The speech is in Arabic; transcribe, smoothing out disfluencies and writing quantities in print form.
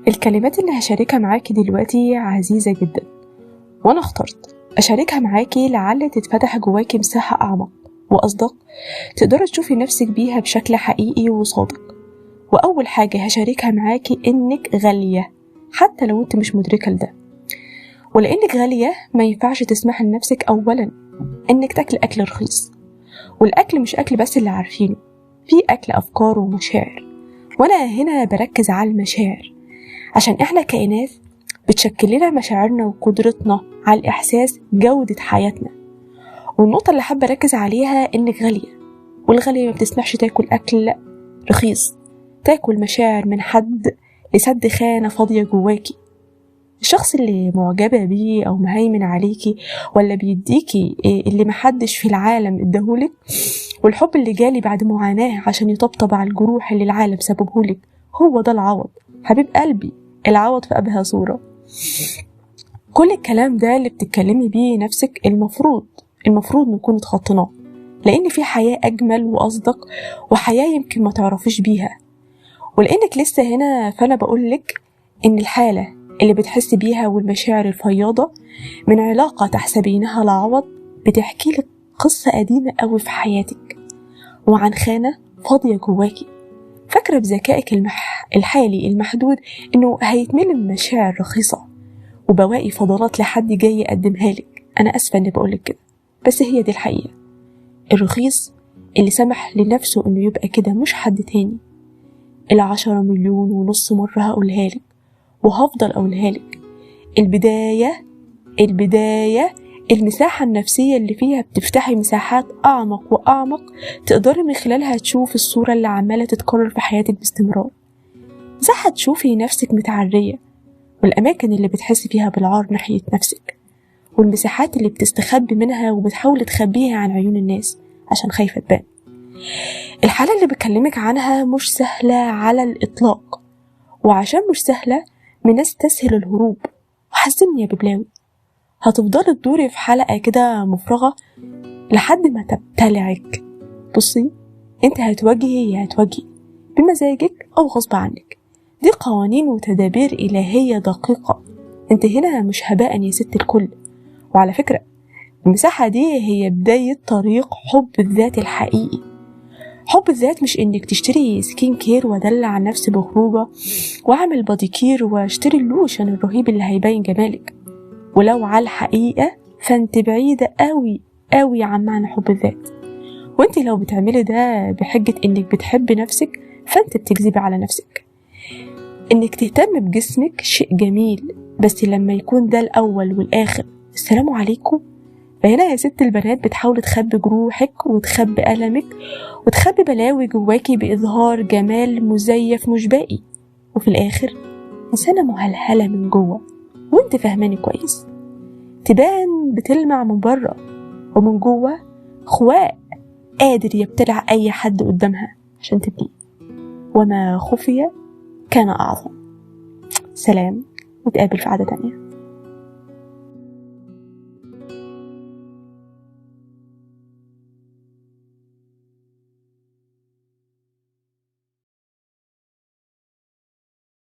الكلمات اللي هشاركها معاكي دلوقتي عزيزة جدا، وأنا اخترت أشاركها معاكي لعل تتفتح جواكي مساحة أعمق وأصدق تقدري تشوفي نفسك بيها بشكل حقيقي وصادق. وأول حاجة هشاركها معاكي إنك غالية حتى لو أنت مش مدركة لده، ولأنك غالية ما ينفعش تسمحي لنفسك أولا إنك تاكل أكل رخيص. والأكل مش أكل بس اللي عارفينه، في أكل أفكار ومشاعر، وأنا هنا بركز على المشاعر عشان إحنا كائنات بتشكل لنا مشاعرنا وقدرتنا على الإحساس جودة حياتنا. والنقطة اللي حابة أركز عليها إنك غالية، والغالية ما بتسمحش تاكل أكل رخيص، تاكل مشاعر من حد لسد خانة فاضية جواكي. الشخص اللي معجبة بيه أو مهيمن عليكي ولا بيديكي اللي محدش في العالم اداهولك، والحب اللي جالي بعد معاناة عشان يطبطب على الجروح اللي العالم سببهولك، هو ده العوض. حبيب قلبي، العوض في أبهى صورة. كل الكلام ده اللي بتتكلمي بيه نفسك المفروض نكون اتخطناه، لأن في حياة أجمل وأصدق، وحياة يمكن ما تعرفيش بيها. ولأنك لسه هنا فأنا بقولك إن الحالة اللي بتحس بيها والمشاعر الفياضة من علاقة تحسبينها العوض بتحكي لك قصة قديمة قوي في حياتك، وعن خانة فاضية جواكي فاكرة بذكائك الحالي المحدود إنه هيتملي مشاعر رخيصة وبواقي فضلات لحد جاي يقدمها لك. أنا أسفة إني بقولك كده، بس هي دي الحقيقة. الرخيص اللي سمح لنفسه إنه يبقى كده مش حد تاني. 10 مليون ونص مرة هقولها لك وهفضل أقولها لك، البداية المساحة النفسية اللي فيها بتفتحي مساحات أعمق وأعمق تقدري من خلالها تشوف الصورة اللي عمالة تتكرر في حياتك باستمرار. مساحة تشوفي نفسك متعرية، والأماكن اللي بتحسي فيها بالعار ناحية نفسك، والمساحات اللي بتستخبي منها وبتحاول تخبيها عن عيون الناس عشان خايفة تبان. الحالة اللي بكلمك عنها مش سهلة على الإطلاق، وعشان مش سهلة من ناس تسهل الهروب. وحزمني يا ببلاوي، هتفضلي تدوري في حلقة كده مفرغة لحد ما تبتلعك. بصي، انت هتواجهي بمزاجك أو غصب عنك، دي قوانين وتدابير إلهية دقيقة. انت هنا مش هباء يا ست الكل. وعلى فكرة، المساحة دي هي بداية طريق حب الذات الحقيقي. حب الذات مش انك تشتري سكين كير ودلع نفسي بخروجة واعمل باديكير واشتري اللوشن الرهيب اللي هيبين جمالك. ولو على الحقيقة فانت بعيدة قوي قوي عن معنى حب الذات. وانت لو بتعملي ده بحجة انك بتحبي نفسك فانت بتكذبي على نفسك. انك تهتم بجسمك شيء جميل، بس لما يكون ده الاول والاخر السلام عليكم، فهنا يا ست البنات بتحاول تخبي جروحك وتخبي ألمك وتخبي بلاوي جواكي بإظهار جمال مزيف مش باقي، وفي الآخر إنسانة مهلهلة من جوه وانت فهماني كويس. تبان بتلمع من بره ومن جوه خواء قادر يبتلع أي حد قدامها عشان تبنيه، وما خفي كان أعظم. سلام، نتقابل في عادة تانية.